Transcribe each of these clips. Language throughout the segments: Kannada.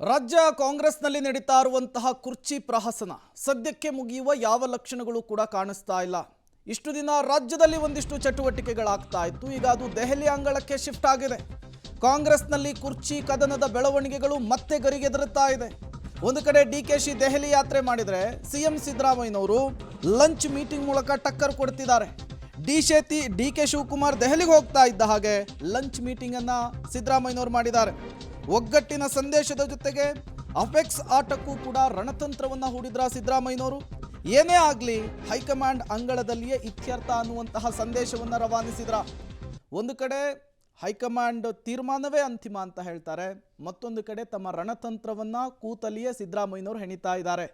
ರಾಜ್ಯ ಕಾಂಗ್ರೆಸ್ನಲ್ಲಿ ನಡೀತಾ ಇರುವಂತಹ ಕುರ್ಚಿ ಪ್ರಹಸನ ಸದ್ಯಕ್ಕೆ ಮುಗಿಯುವ ಯಾವ ಲಕ್ಷಣಗಳು ಕೂಡ ಕಾಣಿಸ್ತಾ ಇಲ್ಲ. ಇಷ್ಟು ದಿನ ರಾಜ್ಯದಲ್ಲಿ ಒಂದಿಷ್ಟು ಚಟುವಟಿಕೆಗಳಾಗ್ತಾ ಇತ್ತು, ಈಗ ಅದು ದೆಹಲಿ ಅಂಗಳಕ್ಕೆ ಶಿಫ್ಟ್ ಆಗಿದೆ. ಕಾಂಗ್ರೆಸ್ನಲ್ಲಿ ಕುರ್ಚಿ ಕದನದ ಬೆಳವಣಿಗೆಗಳು ಮತ್ತೆ ಗರಿಗೆದರುತ್ತಾ ಇದೆ. ಒಂದು ಕಡೆ ಡಿಕೆಶಿ ದೆಹಲಿ ಯಾತ್ರೆ ಮಾಡಿದರೆ ಸಿಎಂ ಸಿದ್ದರಾಮಯ್ಯನವರು ಲಂಚ್ ಮೀಟಿಂಗ್ ಮೂಲಕ ಟಕ್ಕರ್ ಕೊಡ್ತಿದ್ದಾರೆ. ಡಿಕೆ ಶಿವಕುಮಾರ್ ದೆಹಲಿಗೆ ಹೋಗ್ತಾ ಇದ್ದ ಹಾಗೆ ಲಂಚ್ ಮೀಟಿಂಗ್ ಅನ್ನ ಸಿದ್ದರಾಮಯ್ಯನವರು ಮಾಡಿದ್ದಾರೆ. ಒಗ್ಗಟ್ಟಿನ ಸಂದೇಶದ ಜೊತೆಗೆ ಅಪೆಕ್ಸ್ ಆಟಕ್ಕೂ ಕೂಡ ರಣತಂತ್ರವನ್ನ ಹೂಡಿದ್ರ ಸಿದ್ದರಾಮಯ್ಯನವರು. ಏನೇ ಆಗಲಿ ಹೈಕಮಾಂಡ್ ಅಂಗಳದಲ್ಲಿಯೇ ಇತ್ಯರ್ಥ ಅನ್ನುವಂತಹ ಸಂದೇಶವನ್ನು ರವಾನಿಸಿದ್ರ. ಒಂದು ಕಡೆ ಹೈಕಮಾಂಡ್ ತೀರ್ಮಾನವೇ ಅಂತಿಮ ಅಂತ ಹೇಳ್ತಾರೆ, ಮತ್ತೊಂದು ಕಡೆ ತಮ್ಮ ರಣತಂತ್ರವನ್ನ ಕೂತಲ್ಲಿಯೇ ಸಿದ್ದರಾಮಯ್ಯನವರು ಹೆಣಿತಾ ಇದ್ದಾರೆ.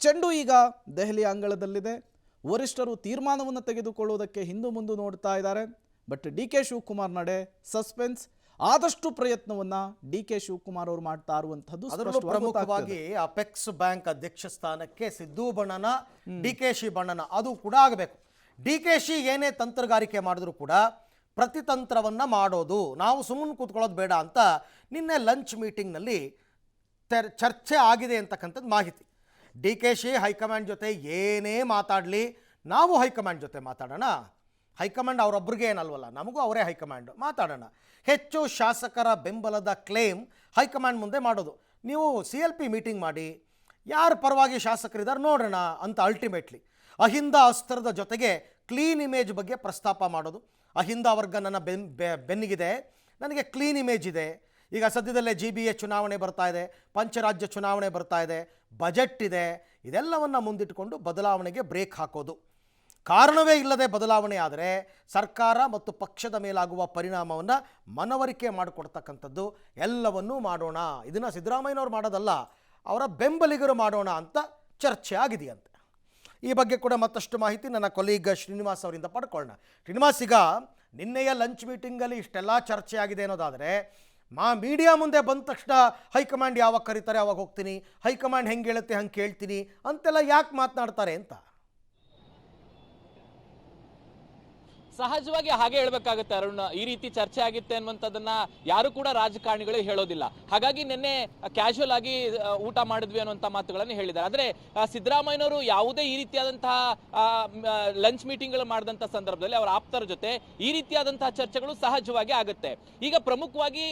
ಚೆಂಡು ಈಗ ದೆಹಲಿ ಅಂಗಳದಲ್ಲಿದೆ. ವರಿಷ್ಠರು ತೀರ್ಮಾನವನ್ನು ತೆಗೆದುಕೊಳ್ಳುವುದಕ್ಕೆ ಹಿಂದು ಮುಂದೆ ನೋಡ್ತಾ ಇದ್ದಾರೆ. ಬಟ್ ಡಿಕೆ ಶಿವಕುಮಾರ್ ನಡೆ ಸಸ್ಪೆನ್ಸ್. ಆದಷ್ಟು ಪ್ರಯತ್ನವನ್ನ ಡಿಕೆ ಶಿವಕುಮಾರ್ ಅವರು ಮಾಡ್ತಾ ಇರುವಂತದ್ದು. ಅದರಲ್ಲೂ ಪ್ರಮುಖವಾಗಿ ಅಪೆಕ್ಸ್ ಬ್ಯಾಂಕ್ ಅಧ್ಯಕ್ಷ ಸ್ಥಾನಕ್ಕೆ ಸಿದ್ದು ಬಣ್ಣನ ಡಿಕೆಶಿ ಬಣ್ಣನ ಅದು ಕೂಡ ಆಗಬೇಕು. ಡಿಕೆಶಿ ಏನೇ ತಂತ್ರಗಾರಿಕೆ ಮಾಡಿದ್ರು ಕೂಡ ಪ್ರತಿತಂತ್ರವನ್ನ ಮಾಡೋದು, ನಾವು ಸುಮ್ಮನೆ ಕೂತ್ಕೊಳ್ಳೋದು ಬೇಡ ಅಂತ ನಿನ್ನೆ ಲಂಚ್ ಮೀಟಿಂಗ್ನಲ್ಲಿ ಚರ್ಚೆ ಆಗಿದೆ ಅಂತಕ್ಕಂಥದ್ದು ಮಾಹಿತಿ. ಡಿಕೆಶಿ ಹೈಕಮಾಂಡ್ ಜೊತೆ ಏನೇ ಮಾತಾಡಲಿ, ನಾವು ಹೈಕಮಾಂಡ್ ಜೊತೆ ಮಾತಾಡೋಣ, ಹೈಕಮಾಂಡ್ ಅವರೊಬ್ಬರಿಗೆ ಏನಲ್ವಲ್ಲ, ನಮಗೂ ಅವರೇ ಹೈಕಮಾಂಡ್, ಮಾತಾಡೋಣ. ಹೆಚ್ಚು ಶಾಸಕರ ಬೆಂಬಲದ ಕ್ಲೇಮ್ ಹೈಕಮಾಂಡ್ ಮುಂದೆ ಮಾಡೋದು. ನೀವು CLP ಮೀಟಿಂಗ್ ಮಾಡಿ, ಯಾರ ಪರವಾಗಿ ಶಾಸಕರಿದ್ದಾರೆ ನೋಡೋಣ ಅಂತ ಅಲ್ಟಿಮೇಟ್ಲಿ ಅಹಿಂದ ಅಸ್ತ್ರದ ಜೊತೆಗೆ ಕ್ಲೀನ್ ಇಮೇಜ್ ಬಗ್ಗೆ ಪ್ರಸ್ತಾಪ ಮಾಡೋದು. ಅಹಿಂದ ವರ್ಗ ನನ್ನ ಬೆನ್ನಿಗಿದೆ, ನನಗೆ ಕ್ಲೀನ್ ಇಮೇಜ್ ಇದೆ. ಈಗ ಸದ್ಯದಲ್ಲೇ GBA ಚುನಾವಣೆ ಬರ್ತಾ ಇದೆ, ಪಂಚರಾಜ್ಯ ಚುನಾವಣೆ ಬರ್ತಾ ಇದೆ, ಬಜೆಟ್ ಇದೆ. ಇದೆಲ್ಲವನ್ನು ಮುಂದಿಟ್ಟುಕೊಂಡು ಬದಲಾವಣೆಗೆ ಬ್ರೇಕ್ ಹಾಕೋದು. ಕಾರಣವೇ ಇಲ್ಲದೆ ಬದಲಾವಣೆ ಆದರೆ ಸರ್ಕಾರ ಮತ್ತು ಪಕ್ಷದ ಮೇಲಾಗುವ ಪರಿಣಾಮವನ್ನು ಮನವರಿಕೆ ಮಾಡಿಕೊಡ್ತಕ್ಕಂಥದ್ದು. ಎಲ್ಲವನ್ನೂ ಮಾಡೋಣ, ಇದನ್ನು ಸಿದ್ದರಾಮಯ್ಯನವ್ರು ಮಾಡೋದಲ್ಲ, ಅವರ ಬೆಂಬಲಿಗರು ಮಾಡೋಣ ಅಂತ ಚರ್ಚೆ ಆಗಿದೆಯಂತೆ. ಈ ಬಗ್ಗೆ ಕೂಡ ಮತ್ತಷ್ಟು ಮಾಹಿತಿ ನನ್ನ ಕೊಲೀಗ್ ಶ್ರೀನಿವಾಸ್ ಅವರಿಂದ ಪಡ್ಕೊಳ್ಳೋಣ. ಶ್ರೀನಿವಾಸ್, ಈಗ ನಿನ್ನೆಯ ಲಂಚ್ ಮೀಟಿಂಗಲ್ಲಿ ಇಷ್ಟೆಲ್ಲ ಚರ್ಚೆ ಆಗಿದೆ ಅನ್ನೋದಾದರೆ, ಮೀಡಿಯಾ ಮುಂದೆ ಬಂದ ತಕ್ಷಣ ಹೈಕಮಾಂಡ್ ಯಾವಾಗ ಕರೀತಾರೆ ಅವಾಗ ಹೋಗ್ತೀನಿ, ಹೈಕಮಾಂಡ್ ಹೆಂಗೆ ಹೇಳುತ್ತೆ ಹಂಗೆ ಕೇಳ್ತೀನಿ ಅಂತೆಲ್ಲ ಯಾಕೆ ಮಾತನಾಡ್ತಾರೆ ಅಂತ? ಸಹಜವಾಗಿ ಹಾಗೆ ಹೇಳ್ಬೇಕಾಗುತ್ತೆ ಅರುಣ್. ಈ ರೀತಿ ಚರ್ಚೆ ಆಗಿತ್ತೆ ಅನ್ನುವಂಥದ್ದನ್ನ ಯಾರು ಕೂಡ ರಾಜಕಾರಣಿಗಳು ಹೇಳೋದಿಲ್ಲ. ಹಾಗಾಗಿ ನಿನ್ನೆ ಕ್ಯಾಶುವಲ್ ಆಗಿ ಊಟ ಮಾಡಿದ್ವಿ ಅನ್ನುವಂಥ ಮಾತುಗಳನ್ನು ಹೇಳಿದ್ದಾರೆ. ಆದ್ರೆ ಸಿದ್ದರಾಮಯ್ಯನವರು ಯಾವುದೇ ಈ ರೀತಿಯಾದಂತಹ ಲಂಚ್ ಮೀಟಿಂಗ್ಗಳು ಮಾಡಿದಂಥ ಸಂದರ್ಭದಲ್ಲಿ ಅವರ ಆಪ್ತರ ಜೊತೆ ಈ ರೀತಿಯಾದಂತಹ ಚರ್ಚೆಗಳು ಸಹಜವಾಗಿ ಆಗುತ್ತೆ. ಈಗ ಪ್ರಮುಖವಾಗಿ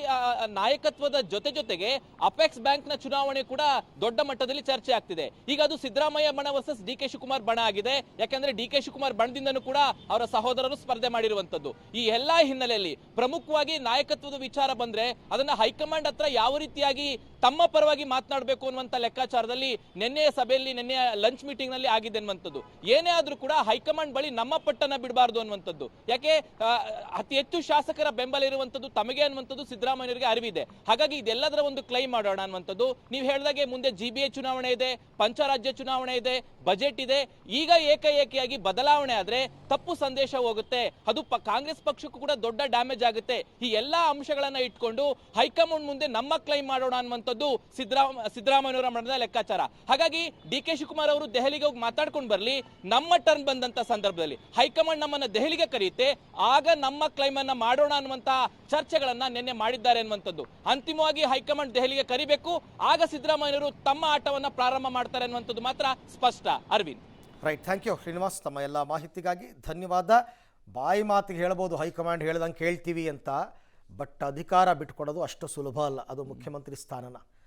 ನಾಯಕತ್ವದ ಜೊತೆಗೆ ಅಪೆಕ್ಸ್ ಬ್ಯಾಂಕ್ ನ ಚುನಾವಣೆ ಕೂಡ ದೊಡ್ಡ ಮಟ್ಟದಲ್ಲಿ ಚರ್ಚೆ ಆಗ್ತಿದೆ. ಈಗ ಅದು ಸಿದ್ದರಾಮಯ್ಯ ಬಣ ವರ್ಸಸ್ ಡಿಕೆ ಶಿವಕುಮಾರ್ ಬಣ ಆಗಿದೆ. ಯಾಕಂದ್ರೆ ಡಿಕೆ ಶಿವಕುಮಾರ್ ಬಣದಿಂದನೂ ಕೂಡ ಅವರ ಸಹೋದರರು ಸ್ಪರ್ಧೆ ಮಾಡಿರುವಂತದ್ದು. ಈ ಎಲ್ಲಾ ಹಿನ್ನೆಲೆಯಲ್ಲಿ ಪ್ರಮುಖವಾಗಿ ನಾಯಕತ್ವದ ವಿಚಾರ ಬಂದ್ರೆ ಅದನ್ನ ಹೈಕಮಾಂಡ್ ಹತ್ರ ಯಾವ ರೀತಿಯಾಗಿ ತಮ್ಮ ಪರವಾಗಿ ಮಾತನಾಡಬೇಕು ಅನ್ನುವಂತ ಲೆಕ್ಕಾಚಾರದಲ್ಲಿ ನಿನ್ನೆಯ ಸಭೆಯಲ್ಲಿ, ನಿನ್ನೆಯ ಲಂಚ್ ಮೀಟಿಂಗ್ ನಲ್ಲಿ ಆಗಿದೆ ಅನ್ನುವಂಥದ್ದು. ಏನೇ ಆದ್ರೂ ಕೂಡ ಹೈಕಮಾಂಡ್ ಬಳಿ ನಮ್ಮ ಪಟ್ಟನ್ನ ಬಿಡಬಾರ್ದು ಅನ್ನುವಂಥದ್ದು. ಯಾಕೆ ಅತಿ ಹೆಚ್ಚು ಶಾಸಕರ ಬೆಂಬಲ ಇರುವಂತದ್ದು ತಮಗೆ ಅನ್ನುವಂಥದ್ದು ಸಿದ್ದರಾಮಯ್ಯರಿಗೆ ಅರಿವಿದೆ. ಹಾಗಾಗಿ ಇದೆಲ್ಲದರ ಒಂದು ಕ್ಲೈಮ್ ಮಾಡೋಣ ಅನ್ನುವಂಥದ್ದು. ನೀವು ಹೇಳಿದಾಗೆ ಮುಂದೆ GBA ಚುನಾವಣೆ ಇದೆ, ಪಂಚರಾಜ್ಯ ಚುನಾವಣೆ ಇದೆ, ಬಜೆಟ್ ಇದೆ. ಈಗ ಏಕಾಏಕಿಯಾಗಿ ಬದಲಾವಣೆ ಆದ್ರೆ ತಪ್ಪು ಸಂದೇಶ ಹೋಗುತ್ತೆ, ಅದು ಕಾಂಗ್ರೆಸ್ ಪಕ್ಷಕ್ಕೂ ಕೂಡ ದೊಡ್ಡ ಡ್ಯಾಮೇಜ್ ಆಗುತ್ತೆ. ಈ ಎಲ್ಲಾ ಅಂಶಗಳನ್ನ ಇಟ್ಕೊಂಡು ಹೈಕಮಾಂಡ್ ಮುಂದೆ ನಮ್ಮ ಕ್ಲೈಮ್ ಮಾಡೋಣ ಅನ್ನುವಂಥದ್ದು ಸಿದ್ದರಾಮಯ್ಯನವರ ಮನದ ಲೆಕ್ಕಾಚಾರ. ಹಾಗಾಗಿ ಡಿಕೆ ಶಿವಕುಮಾರ್ ಅವರು ದೆಹಲಿಗೆ ಹೋಗಿ ಮಾತಾಡ್ಕೊಂಡು ಬರ್ಲಿ, ನಮ್ಮ ಟರ್ನ್ ಬಂದಂತ ಸಂದರ್ಭದಲ್ಲಿ ಹೈಕಮಾಂಡ್ ನಮ್ಮನ್ನ ದೆಹಲಿಗೆ ಕರೆಯುತ್ತೆ, ಆಗ ನಮ್ಮ ಕ್ಲೈಮ್ ಅನ್ನ ಮಾಡೋಣ ಅನ್ನುವಂತ ಚರ್ಚೆಗಳನ್ನ ನಿನ್ನೆ ಮಾಡಿದ್ದಾರೆ ಅನ್ನುವಂಥದ್ದು. ಅಂತಿಮವಾಗಿ ಹೈಕಮಾಂಡ್ ದೆಹಲಿಗೆ ಕರಿಬೇಕು, ಆಗ ಸಿದ್ದರಾಮಯ್ಯನವರು ತಮ್ಮ ಆಟವನ್ನ ಪ್ರಾರಂಭ ಮಾಡ್ತಾರೆ ಅನ್ನುವಂಥದ್ದು ಮಾತ್ರ ಸ್ಪಷ್ಟ. Arvind, right, thank you Srinivas, ತಮ್ಮ ಎಲ್ಲ ಮಾಹಿತಿಗಾಗಿ ಧನ್ಯವಾದ. ಬಾಯಿ ಮಾತಿಗೆ ಹೇಳ್ಬೋದು ಹೈಕಮಾಂಡ್ ಹೇಳ್ದಂಗೆ ಕೇಳ್ತೀವಿ ಅಂತ, ಬಟ್ ಅಧಿಕಾರ ಬಿಟ್ಕೊಡೋದು ಅಷ್ಟು ಸುಲಭ ಅಲ್ಲ. ಅದು ಮುಖ್ಯಮಂತ್ರಿ ಸ್ಥಾನನ